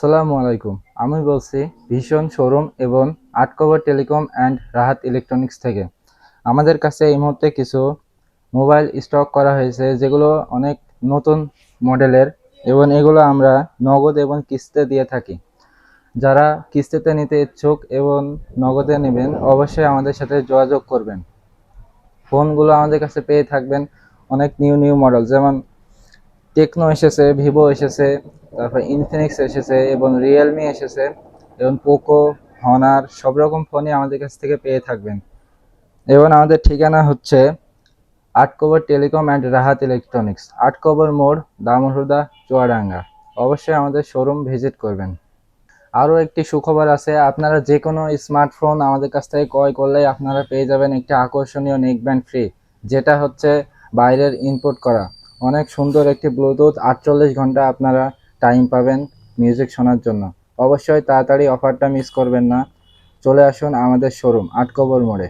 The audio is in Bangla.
আসসালামু আলাইকুম। আমি বলছি ভীষণ শোরুম এবং আটকভার টেলিকম অ্যান্ড রাহাত ইলেকট্রনিক্স থেকে। আমাদের কাছে এই মুহূর্তে কিছু মোবাইল স্টক করা হয়েছে যেগুলো অনেক নতুন মডেলের এবং এগুলো আমরা নগদ এবং কিস্তিতে দিয়ে থাকি। যারা কিস্তিতে নিতে ইচ্ছুক এবং নগদে নেবেন অবশ্যই আমাদের সাথে যোগাযোগ করবেন। ফোনগুলো আমাদের কাছে পেয়ে থাকবেন অনেক নিউ নিউ মডেল, যেমন টেকনো এসেছে, ভিভো এসেছে, তারপর ইনফিনিক্স এসেছে এবং রিয়েলমি এসেছে এবং পোকো, হনার সব রকম ফোনই আমাদের কাছ থেকে পেয়ে থাকবেন। এবং আমাদের ঠিকানা হচ্ছে আটকভার টেলিকম অ্যান্ড রাহাত ইলেকট্রনিক্স, আটকভার মোড়, দামোহরদা, চুয়াডাঙ্গা। অবশ্যই আমাদের শোরুম ভিজিট করবেন। আরও একটি সুখবর আছে, আপনারা যে কোনো স্মার্টফোন আমাদের কাছ থেকে ক্রয় করলেই আপনারা পেয়ে যাবেন একটি আকর্ষণীয় নেকব্যান্ড ফ্রি, যেটা হচ্ছে বাইরের ইনপুট করা অনেক সুন্দর একটি ব্লুটুথ 48 ঘন্টা আপনারা টাইম পাবেন মিউজিক শোনার জন্য। অবশ্যই তাড়াতাড়ি অফারটা মিস করবেন না। চলে আসুন আমাদের শোরুম আটকভার মোড়ে।